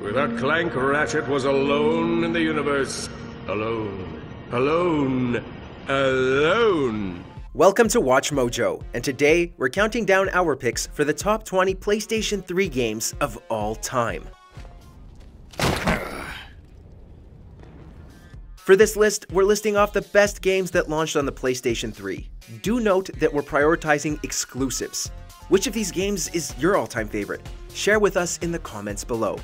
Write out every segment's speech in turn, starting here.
Without Clank, Ratchet was alone in the universe. Alone. Alone. Alone. Welcome to WatchMojo, and today we're counting down our picks for the top 20 PlayStation 3 games of all time. For this list, we're listing off the best games that launched on the PlayStation 3. Do note that we're prioritizing exclusives. Which of these games is your all-time favorite? Share with us in the comments below.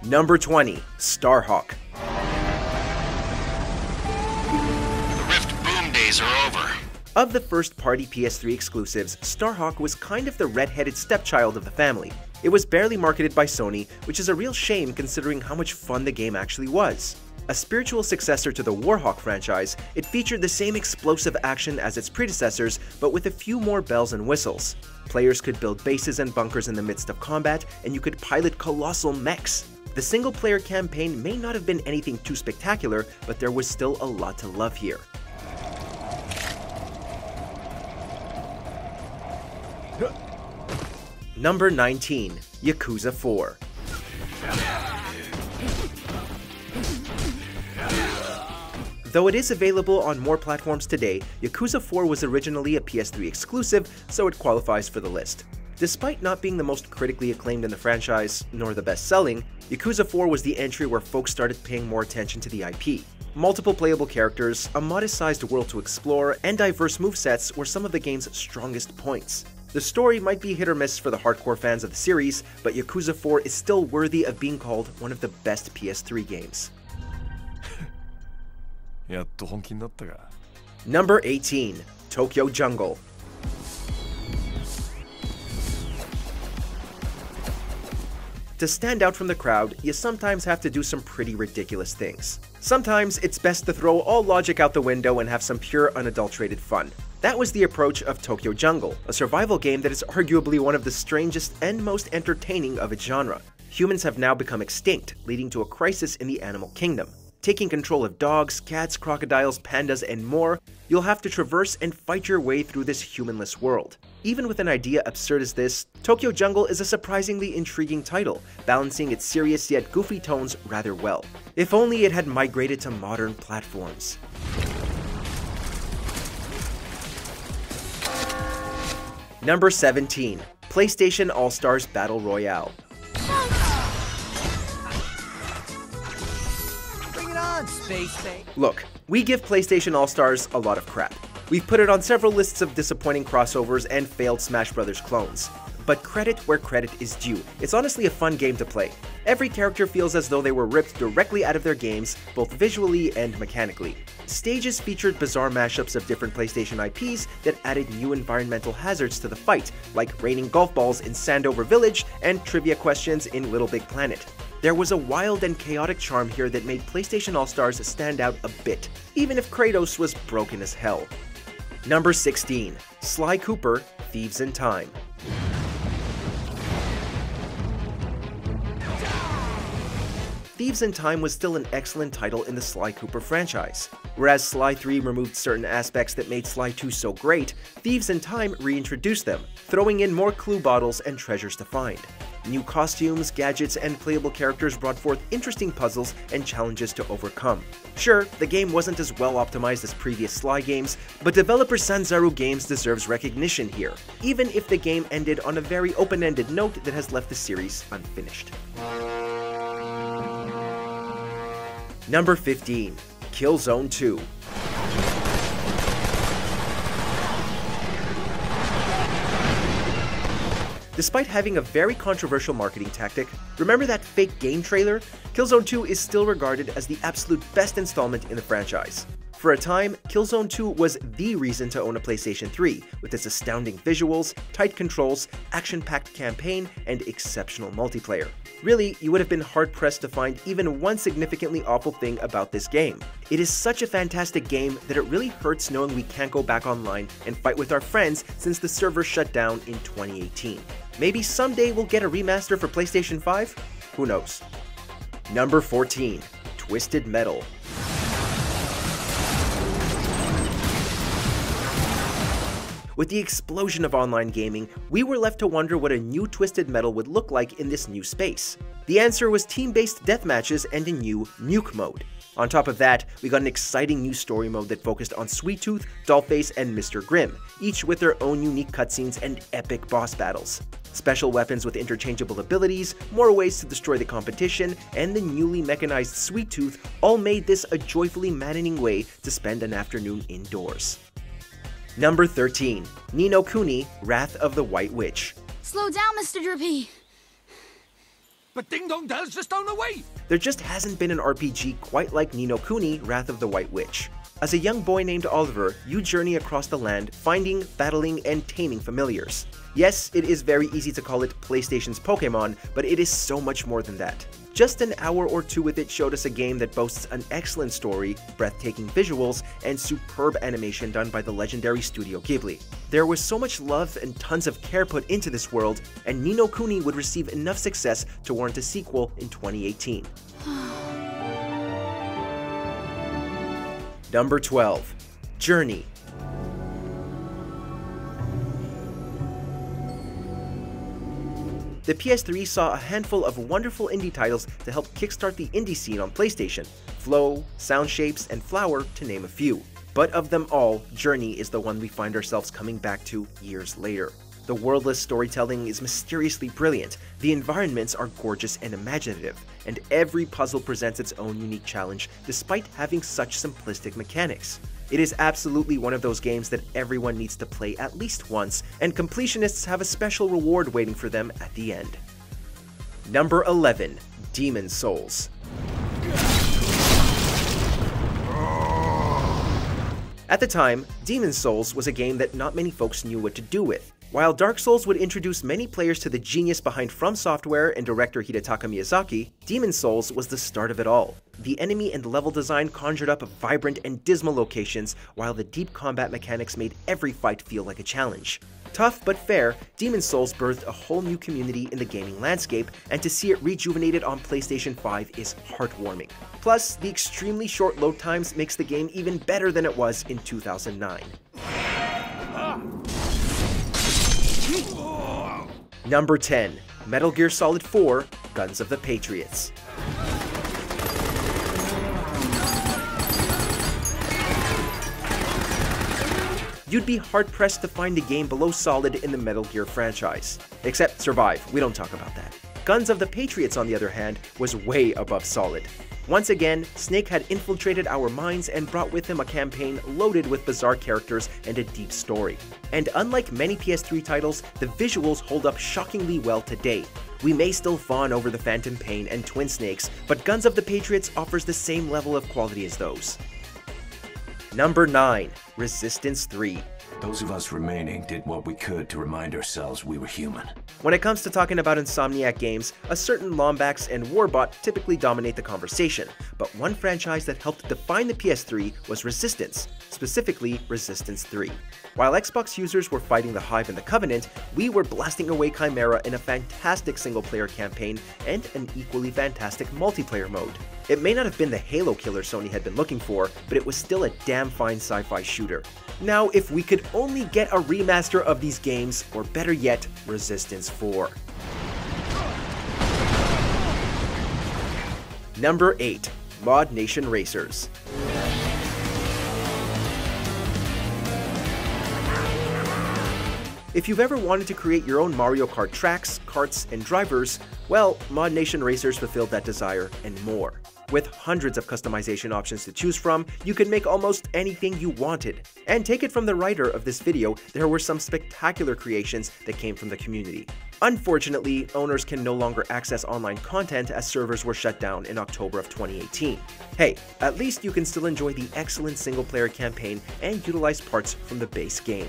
Number 20, Starhawk. The Rift boom days are over. Of the first-party PS3 exclusives, Starhawk was kind of the red-headed stepchild of the family. It was barely marketed by Sony, which is a real shame considering how much fun the game actually was. A spiritual successor to the Warhawk franchise, it featured the same explosive action as its predecessors, but with a few more bells and whistles. Players could build bases and bunkers in the midst of combat, and you could pilot colossal mechs. The single-player campaign may not have been anything too spectacular, but there was still a lot to love here. Number 19, Yakuza 4. Though it is available on more platforms today, Yakuza 4 was originally a PS3 exclusive, so it qualifies for the list. Despite not being the most critically acclaimed in the franchise, nor the best-selling, Yakuza 4 was the entry where folks started paying more attention to the IP. Multiple playable characters, a modest-sized world to explore, and diverse movesets were some of the game's strongest points. The story might be hit or miss for the hardcore fans of the series, but Yakuza 4 is still worthy of being called one of the best PS3 games. Number 18, Tokyo Jungle. To stand out from the crowd, you sometimes have to do some pretty ridiculous things. Sometimes it's best to throw all logic out the window and have some pure, unadulterated fun. That was the approach of Tokyo Jungle, a survival game that is arguably one of the strangest and most entertaining of its genre. Humans have now become extinct, leading to a crisis in the animal kingdom. Taking control of dogs, cats, crocodiles, pandas, and more, you'll have to traverse and fight your way through this humanless world. Even with an idea absurd as this, Tokyo Jungle is a surprisingly intriguing title, balancing its serious yet goofy tones rather well. If only it had migrated to modern platforms. Number 17, PlayStation All-Stars Battle Royale. Look, we give PlayStation All-Stars a lot of crap. We've put it on several lists of disappointing crossovers and failed Smash Bros. Clones. But credit where credit is due. It's honestly a fun game to play. Every character feels as though they were ripped directly out of their games, both visually and mechanically. Stages featured bizarre mashups of different PlayStation IPs that added new environmental hazards to the fight, like raining golf balls in Sandover Village and trivia questions in Little Big Planet. There was a wild and chaotic charm here that made PlayStation All-Stars stand out a bit, even if Kratos was broken as hell. Number 16, Sly Cooper, Thieves in Time. Thieves in Time was still an excellent title in the Sly Cooper franchise. Whereas Sly 3 removed certain aspects that made Sly 2 so great, Thieves in Time reintroduced them, throwing in more clue bottles and treasures to find. New costumes, gadgets, and playable characters brought forth interesting puzzles and challenges to overcome. Sure, the game wasn't as well optimized as previous Sly games, but developer Sanzaru Games deserves recognition here, even if the game ended on a very open-ended note that has left the series unfinished. Number 15, Killzone 2. Despite having a very controversial marketing tactic, remember that fake game trailer? Killzone 2 is still regarded as the absolute best installment in the franchise. For a time, Killzone 2 was the reason to own a PlayStation 3, with its astounding visuals, tight controls, action-packed campaign, and exceptional multiplayer. Really, you would have been hard-pressed to find even one significantly awful thing about this game. It is such a fantastic game that it really hurts knowing we can't go back online and fight with our friends since the server shut down in 2018. Maybe someday we'll get a remaster for PlayStation 5? Who knows? Number 14, Twisted Metal. With the explosion of online gaming, we were left to wonder what a new Twisted Metal would look like in this new space. The answer was team-based deathmatches and a new nuke mode. On top of that, we got an exciting new story mode that focused on Sweet Tooth, Dollface, and Mr. Grimm, each with their own unique cutscenes and epic boss battles. Special weapons with interchangeable abilities, more ways to destroy the competition, and the newly mechanized Sweet Tooth all made this a joyfully maddening way to spend an afternoon indoors. Number 13. Ni no Kuni: Wrath of the White Witch. Slow down, Mr. Drippy. But Ding Dong Dell's just down the way! There just hasn't been an RPG quite like Ni no Kuni: Wrath of the White Witch. As a young boy named Oliver, you journey across the land, finding, battling, and taming familiars. Yes, it is very easy to call it PlayStation's Pokemon, but it is so much more than that. Just an hour or two with it showed us a game that boasts an excellent story, breathtaking visuals, and superb animation done by the legendary Studio Ghibli. There was so much love and tons of care put into this world, and Ni no Kuni would receive enough success to warrant a sequel in 2018. Number 12. Journey. The PS3 saw a handful of wonderful indie titles to help kickstart the indie scene on PlayStation: Flow, Sound Shapes, and Flower, to name a few. But of them all, Journey is the one we find ourselves coming back to years later. The worldless storytelling is mysteriously brilliant, the environments are gorgeous and imaginative, and every puzzle presents its own unique challenge despite having such simplistic mechanics. It is absolutely one of those games that everyone needs to play at least once, and completionists have a special reward waiting for them at the end. Number 11. Demon's Souls. At the time, Demon's Souls was a game that not many folks knew what to do with. While Dark Souls would introduce many players to the genius behind From Software and director Hidetaka Miyazaki, Demon's Souls was the start of it all. The enemy and level design conjured up vibrant and dismal locations, while the deep combat mechanics made every fight feel like a challenge. Tough but fair, Demon's Souls birthed a whole new community in the gaming landscape, and to see it rejuvenated on PlayStation 5 is heartwarming. Plus, the extremely short load times makes the game even better than it was in 2009. Number 10. Metal Gear Solid 4: Guns of the Patriots. You'd be hard-pressed to find a game below Solid in the Metal Gear franchise. Except Survive, we don't talk about that. Guns of the Patriots, on the other hand, was way above Solid. Once again, Snake had infiltrated our minds and brought with him a campaign loaded with bizarre characters and a deep story. And unlike many PS3 titles, the visuals hold up shockingly well today. We may still fawn over the Phantom Pain and Twin Snakes, but Guns of the Patriots offers the same level of quality as those. Number 9. Resistance 3. Those of us remaining did what we could to remind ourselves we were human. When it comes to talking about Insomniac games, a certain Lombax and Warbot typically dominate the conversation, but one franchise that helped define the PS3 was Resistance, specifically Resistance 3. While Xbox users were fighting the Hive and the Covenant, we were blasting away Chimera in a fantastic single-player campaign and an equally fantastic multiplayer mode. It may not have been the Halo killer Sony had been looking for, but it was still a damn fine sci-fi shooter. Now, if we could only get a remaster of these games, or better yet, Resistance 4. Number 8. Mod Nation Racers. If you've ever wanted to create your own Mario Kart tracks, karts, and drivers, well, Mod Nation Racers fulfilled that desire and more. With hundreds of customization options to choose from, you could make almost anything you wanted. And take it from the writer of this video, there were some spectacular creations that came from the community. Unfortunately, owners can no longer access online content as servers were shut down in October of 2018. Hey, at least you can still enjoy the excellent single-player campaign and utilize parts from the base game.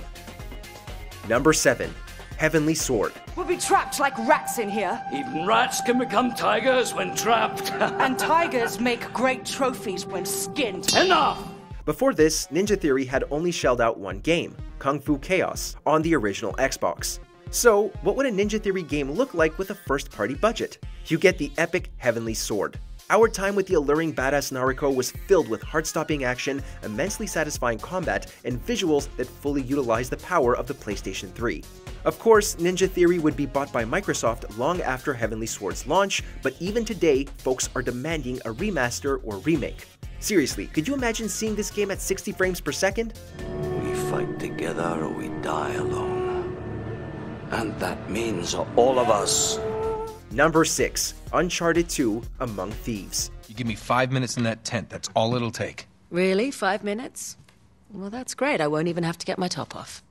Number 7. Heavenly Sword. We'll be trapped like rats in here. Even rats can become tigers when trapped. And tigers make great trophies when skinned. Enough! Before this, Ninja Theory had only shelled out one game, Kung Fu Chaos, on the original Xbox. So, what would a Ninja Theory game look like with a first-party budget? You get the epic Heavenly Sword. Our time with the alluring badass Nariko was filled with heart-stopping action, immensely satisfying combat, and visuals that fully utilized the power of the PlayStation 3. Of course, Ninja Theory would be bought by Microsoft long after Heavenly Sword's launch, but even today, folks are demanding a remaster or remake. Seriously, could you imagine seeing this game at 60 frames per second? We fight together or we die alone. And that means all of us. Number 6. Uncharted 2 Among Thieves. You give me 5 minutes in that tent, that's all it'll take. Really? 5 minutes? Well, that's great. I won't even have to get my top off.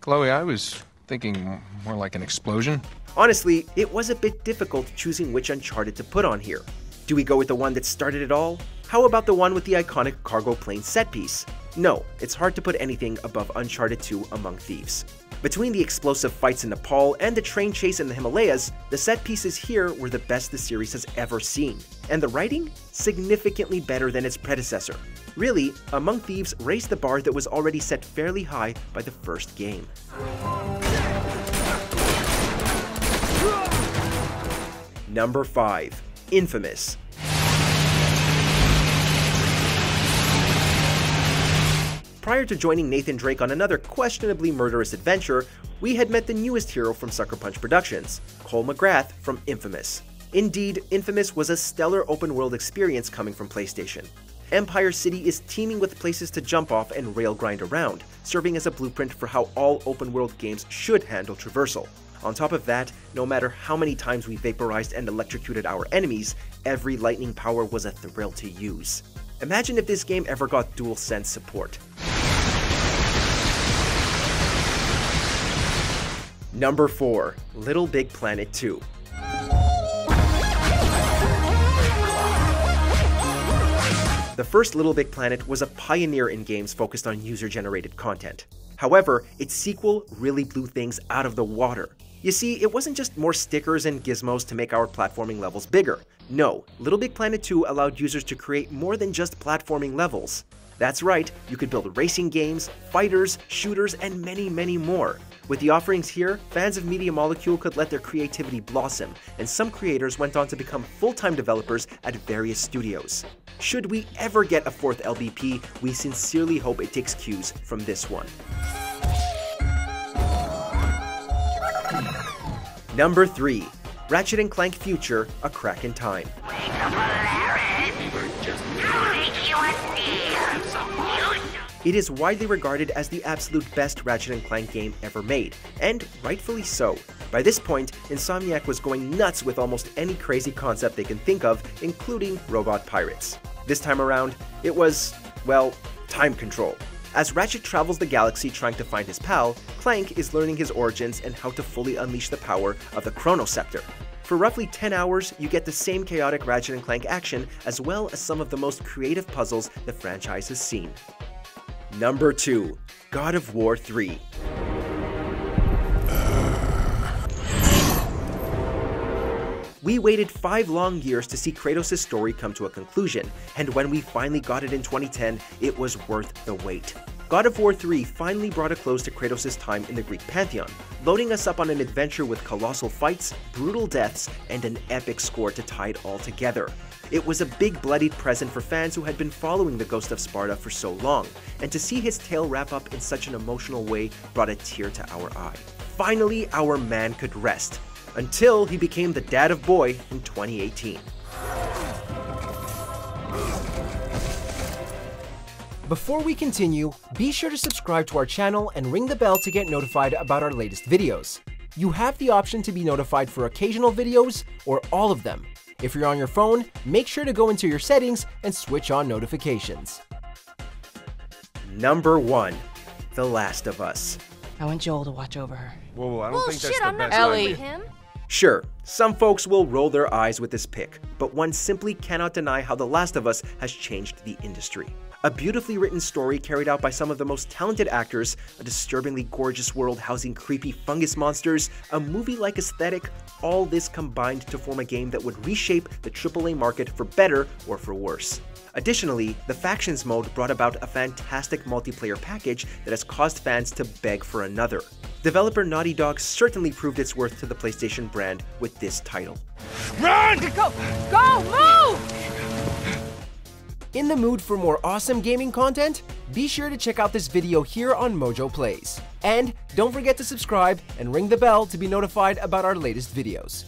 Chloe, I was thinking more like an explosion. Honestly, it was a bit difficult choosing which Uncharted to put on here. Do we go with the one that started it all? How about the one with the iconic cargo plane set piece? No, it's hard to put anything above Uncharted 2 Among Thieves. Between the explosive fights in Nepal and the train chase in the Himalayas, the set pieces here were the best the series has ever seen. And the writing? Significantly better than its predecessor. Really, Among Thieves raised the bar that was already set fairly high by the first game. Number 5. Infamous. Prior to joining Nathan Drake on another questionably murderous adventure, we had met the newest hero from Sucker Punch Productions, Cole McGrath from Infamous. Indeed, Infamous was a stellar open-world experience coming from PlayStation. Empire City is teeming with places to jump off and rail grind around, serving as a blueprint for how all open-world games should handle traversal. On top of that, no matter how many times we vaporized and electrocuted our enemies, every lightning power was a thrill to use. Imagine if this game ever got DualSense support. Number 4. Little Big Planet 2. The first Little Big Planet was a pioneer in games focused on user-generated content. However, its sequel really blew things out of the water. You see, it wasn't just more stickers and gizmos to make our platforming levels bigger. No, Little Big Planet 2 allowed users to create more than just platforming levels. That's right, you could build racing games, fighters, shooters, and many, many more. With the offerings here, fans of Media Molecule could let their creativity blossom, and some creators went on to become full-time developers at various studios. Should we ever get a fourth LBP, we sincerely hope it takes cues from this one. Number 3. Ratchet & Clank Future: A Crack in Time. It is widely regarded as the absolute best Ratchet & Clank game ever made, and rightfully so. By this point, Insomniac was going nuts with almost any crazy concept they can think of, including robot pirates. This time around, it was, well, time control. As Ratchet travels the galaxy trying to find his pal, Clank is learning his origins and how to fully unleash the power of the Chronoscepter. For roughly 10 hours, you get the same chaotic Ratchet & Clank action, as well as some of the most creative puzzles the franchise has seen. Number 2. God of War 3. We waited 5 long years to see Kratos' story come to a conclusion, and when we finally got it in 2010, it was worth the wait. God of War 3 finally brought a close to Kratos' time in the Greek pantheon, loading us up on an adventure with colossal fights, brutal deaths, and an epic score to tie it all together. It was a big bloodied present for fans who had been following the Ghost of Sparta for so long, and to see his tale wrap up in such an emotional way brought a tear to our eye. Finally, our man could rest, until he became the dad of Boy in 2018. Before we continue, be sure to subscribe to our channel and ring the bell to get notified about our latest videos. You have the option to be notified for occasional videos or all of them. If you're on your phone, make sure to go into your settings and switch on notifications. Number 1. The Last of Us. I want Joel to watch over her. Whoa, I don't think that's the I'm not best going idea. with him. Sure, some folks will roll their eyes with this pick, but one simply cannot deny how The Last of Us has changed the industry. A beautifully written story carried out by some of the most talented actors, a disturbingly gorgeous world housing creepy fungus monsters, a movie-like aesthetic, all this combined to form a game that would reshape the AAA market for better or for worse. Additionally, the Factions mode brought about a fantastic multiplayer package that has caused fans to beg for another. Developer Naughty Dog certainly proved its worth to the PlayStation brand with this title. Run! Go, move! In the mood for more awesome gaming content? Be sure to check out this video here on Mojo Plays. And don't forget to subscribe and ring the bell to be notified about our latest videos.